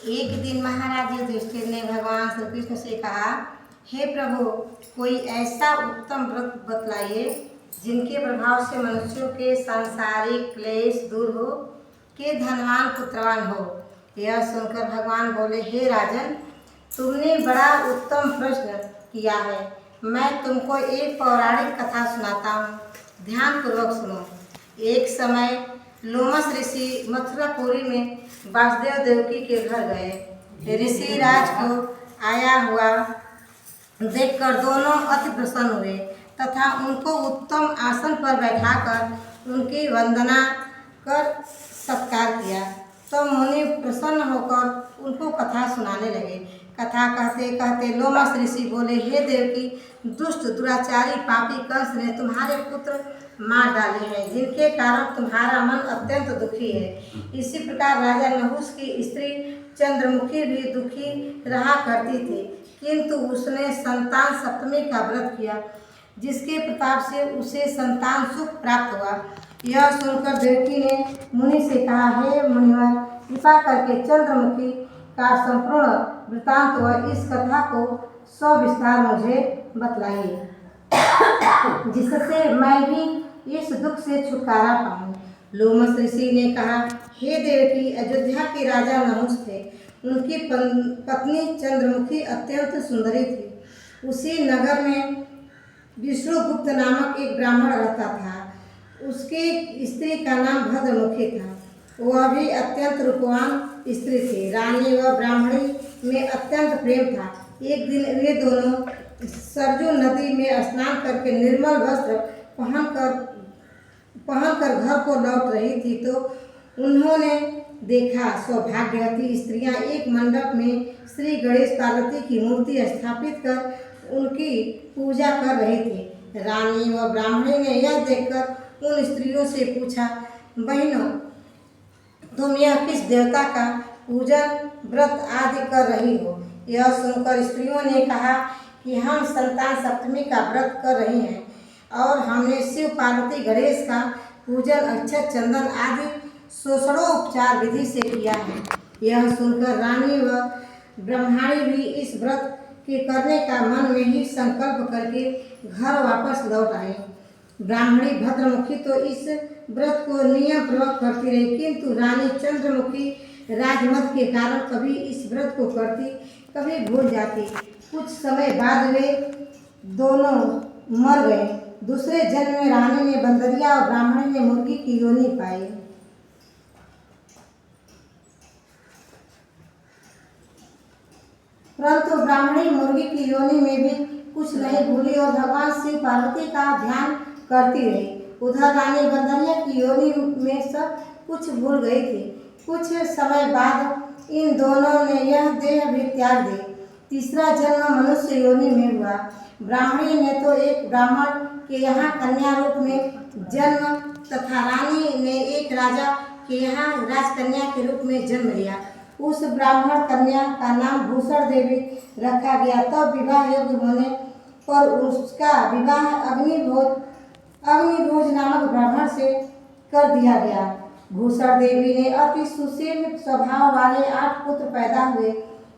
एक दिन महाराज युधिष्ठिर ने भगवान श्री कृष्ण से कहा, हे प्रभु, कोई ऐसा उत्तम व्रत बतलाइए जिनके प्रभाव से मनुष्यों के सांसारिक क्लेश दूर हो, के धनवान पुत्रवान हो। यह सुनकर भगवान बोले, हे राजन, तुमने बड़ा उत्तम प्रश्न किया है। मैं तुमको एक पौराणिक कथा सुनाता हूँ, ध्यानपूर्वक सुनो। एक समय लोमस ऋषि मथुरापुरी में वासुदेव देवकी के घर गए। ऋषि राज को आया हुआ देखकर दोनों अति प्रसन्न हुए तथा उनको उत्तम आसन पर बैठाकर उनकी वंदना कर सत्कार किया। तो मुनि प्रसन्न होकर उनको कथा सुनाने लगे। कथा कहते कहते लोमस ऋषि बोले, हे देवकी, दुष्ट दुराचारी पापी कंस ने तुम्हारे पुत्र मार डाले हैं, जिनके कारण तुम्हारा मन अत्यंत दुखी है। इसी प्रकार राजा नहुस की स्त्री चंद्रमुखी भी दुखी रहा करती थी, किंतु उसने संतान सप्तमी का व्रत किया, जिसके प्रताप से उसे संतान सुख प्राप्त हुआ। यह सुनकर देवकी ने मुनि से कहा, हे मुनिवर, कृपा करके चंद्रमुखी का संपूर्ण वृतांत व इस कथा को सविस्तार मुझे बतलाइए, जिससे मैं भी इस दुख से छुटकारा पाऊँ। लोमस ऋषि ने कहा, हे देवकी, अयोध्या के राजा नहुस थे। उनकी पत्नी चंद्रमुखी अत्यंत सुंदरी थी। उसी नगर में विष्णुगुप्त नामक एक ब्राह्मण रहता था। उसकी स्त्री का नाम भद्रमुखी था। वह भी अत्यंत रूपवान स्त्री थी। रानी व ब्राह्मणी में अत्यंत प्रेम था। एक दिन वे दोनों सरजू नदी में स्नान करके निर्मल वस्त्र पहनकर घर को लौट रही थी तो उन्होंने देखा सौभाग्यवती स्त्रियां एक मंडप में श्री गणेश पार्वती की मूर्ति स्थापित कर उनकी पूजा कर रही थी। रानी व ब्राह्मणी ने यह देखकर उन स्त्रियों से पूछा, बहनों, तुम यह किस देवता का पूजन व्रत आदि कर रही हो? यह सुनकर स्त्रियों ने कहा कि हम संतान सप्तमी का व्रत कर रही हैं और हमने शिव पार्वती गणेश का पूजन अक्षत चंदन आदि षोडशोपचार विधि से किया है। यह सुनकर रानी व ब्रह्माणी भी इस व्रत के करने का मन में ही संकल्प करके घर वापस लौट आए। ब्राह्मणी भद्रमुखी तो इस व्रत को नियम पूर्वक करती रही, किंतु रानी चंद्रमुखी राजमत के कारण कभी इस व्रत को करती, कभी भूल जाती। कुछ समय बाद वे दोनों मर गए। दूसरे जन्म में रानी ने बंदरिया और ब्राह्मणी ने मुर्गी की योनि पाई। परंतु ब्राह्मणी मुर्गी की योनि में भी कुछ नहीं भूली और भगवान शिव पार्वती का ध्यान करती रही। उधर रानी बंदरिया की योनि में सब कुछ भूल गई थी। कुछ समय बाद इन दोनों ने यह देह भी त्याग दी। तीसरा जन्म मनुष्य योनि में हुआ। ब्राह्मणी ने तो एक ब्राह्मण के यहाँ कन्या रूप में जन्म तथा रानी ने एक राजा के यहाँ राजकन्या के रूप में जन्म लिया। उस ब्राह्मण कन्या का नाम भूषण देवी रखा गया। तब विवाह योग्य होने पर उसका विवाह अग्निभोज नामक ब्राह्मण से कर दिया गया। भूषण देवी ने अति सुशील स्वभाव वाले 8 पुत्र पैदा हुए।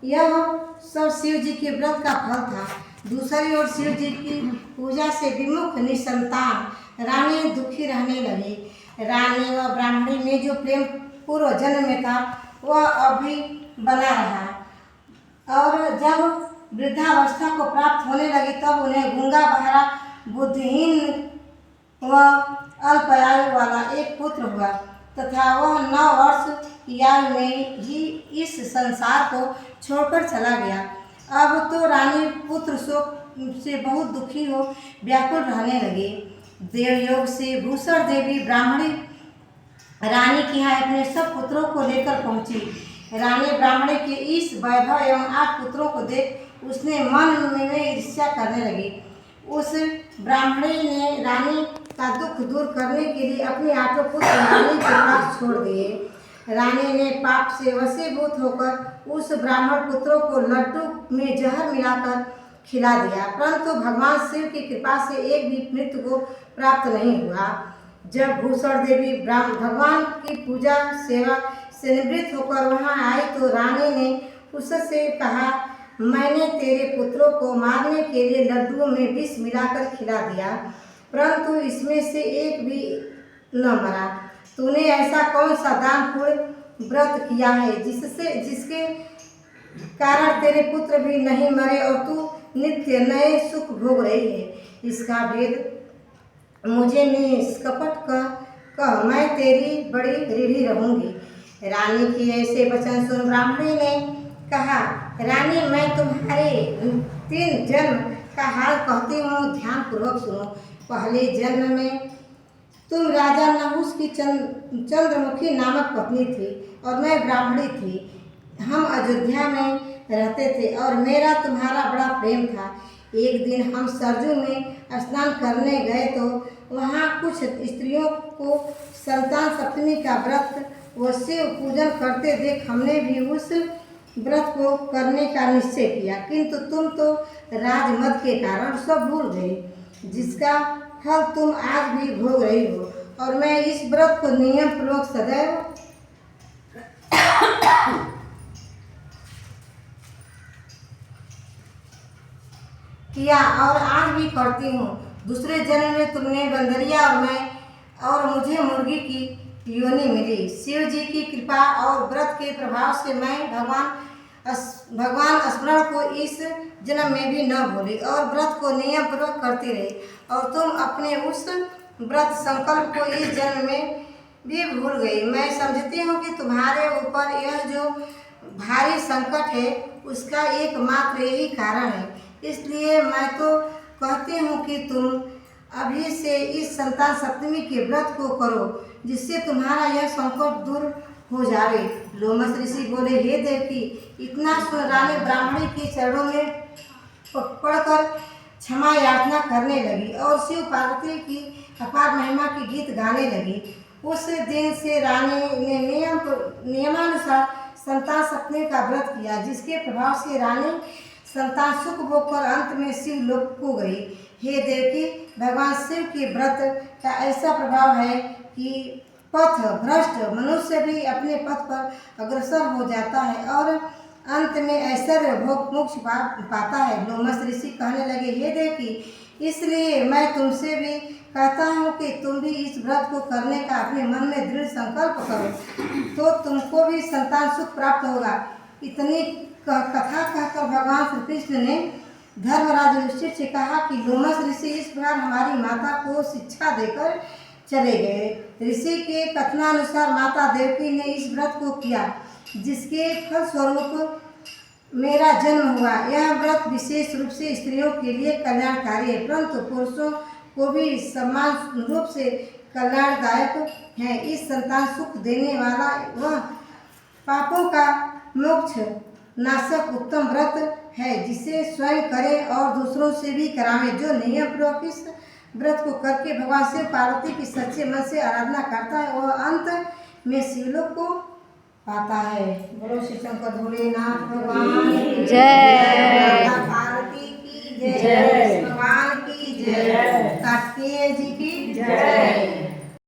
यह सब शिव जी के व्रत का फल था। दूसरी ओर शिव जी की पूजा से विमुख निसंतान रानी दुखी रहने लगी। रानी व ब्राह्मणी में जो प्रेम पूर्व जन्म में था वह अभी बना रहा और जब वृद्धावस्था को प्राप्त होने लगी तब उन्हें गूंगा बहरा बुद्धिहीन व अल्पायु वाला एक पुत्र हुआ तथा वह 9 वर्ष की आयु में ही इस संसार को छोड़कर चला गया। अब तो रानी पुत्र शोक से बहुत दुखी हो व्याकुल रहने लगी। देवयोग से भूषण देवी ब्राह्मणी रानी के यहाँ अपने सब पुत्रों को लेकर पहुँची। रानी ब्राह्मणी के इस वैभव एवं 8 पुत्रों को देख उसने मन में ईर्ष्या करने लगी। उस ब्राह्मणी ने रानी का दुख दूर करने के लिए अपने 8 पुत्र रानी के पास छोड़ दिए। रानी ने पाप से वशीभूत होकर उस ब्राह्मण पुत्रों को लड्डू में जहर मिलाकर खिला दिया, परंतु भगवान शिव की कृपा से एक भी मृत्यु को प्राप्त नहीं हुआ। जब भूषण देवी भगवान की पूजा सेवा से निवृत्त होकर वहां आई तो रानी ने उससे कहा, मैंने तेरे पुत्रों को मारने के लिए लड्डुओं में विष मिलाकर खिला दिया, परंतु इसमें से एक भी न मरा। तूने ऐसा कौन सा दान पुण्य व्रत किया है जिसके कारण तेरे पुत्र भी नहीं मरे और तू नित्य नए सुख भोग रही है? इसका भेद मुझे निष्कपट कह, मैं तेरी बड़ी ऋणी रहूंगी। रानी के ऐसे वचन सुन ब्राह्मणी ने कहा, रानी, मैं तुम्हारे 3 जन्म का हाल कहती हूँ, ध्यान पूर्वक सुनो। पहले जन्म में तुम राजा नहुस की चंद्रमुखी नामक पत्नी थी और मैं ब्राह्मणी थी। हम अयोध्या में रहते थे और मेरा तुम्हारा बड़ा प्रेम था। एक दिन हम सरजू में स्नान करने गए तो वहाँ कुछ स्त्रियों को संतान सप्तमी का व्रत व शिव पूजन करते देख हमने भी उस व्रत को करने का निश्चय किया, किंतु तुम तो राजमद के कारण सब भूल गए, जिसका फल तुम आज भी भोग रही हो। और मैं इस व्रत को नियम पूर्वक सदैव किया और आज भी करती हूँ। दूसरे जन्म में तुमने बंदरिया और मुझे मुर्गी की योनि मिली। शिव जी की कृपा और व्रत के प्रभाव से मैं भगवान स्मरण को इस जन्म में भी न भूली और व्रत को नियम पूर्वक करती रही, और तुम अपने उस व्रत संकल्प को इस जन्म में भी भूल गई। मैं समझती हूँ कि तुम्हारे ऊपर यह जो भारी संकट है उसका एकमात्र यही कारण है, इसलिए मैं तो कहती हूँ कि तुम अभी से इस संतान सप्तमी के व्रत को करो, जिससे तुम्हारा यह संकट दूर हो जावे। लोमस ऋषि बोले, हे देवकी, इतना सुन रानी ब्राह्मणी के चरणों में पड़कर क्षमा याचना करने लगी और शिव पार्वती की अपार महिमा की गीत गाने लगी। उस दिन से रानी ने नियमानुसार संतान सप्तमी का व्रत किया, जिसके प्रभाव से रानी संतान सुख भोग कर अंत में शिव लोक को गई। हे देवकी, भगवान शिव के व्रत का ऐसा प्रभाव है कि पथ भ्रष्ट मनुष्य भी अपने पथ पर अग्रसर हो जाता है और अंत में ऐश्वर्य भोग मोक्ष पाता है। लोमस ऋषि कहने लगे, हे देवकी, इसलिए मैं तुमसे भी कहता हूँ कि तुम भी इस व्रत को करने का अपने मन में दृढ़ संकल्प करो, तो तुमको भी संतान सुख प्राप्त होगा। इतनी कथा कहकर भगवान श्री कृष्ण ने धर्मराज युधिष्ठिर से कहा कि लोमस ऋषि इस प्रकार हमारी माता को शिक्षा देकर चले गए। ऋषि के कथनानुसार माता देवकी ने इस व्रत को किया, जिसके फलस्वरूप मेरा जन्म हुआ। यह व्रत विशेष रूप से स्त्रियों के लिए कल्याणकारी है, परंतु पुरुषों को भी समान रूप से कल्याणदायक है। इस संतान सुख देने वाला वह पापों का मोक्ष नाशक उत्तम व्रत है, जिसे स्वयं करें और दूसरों से भी करावें। जो नियम पूर्वक इस व्रत को करके भगवान शिव पार्वती की सच्चे मन से आराधना करता है, वह अंत में शिवलोक को पाता है। बोलो श्री शंकर भोलेनाथ भगवान की जय, पार्वती की जय, भगवान की जय, कार्तिकेय जी की जय।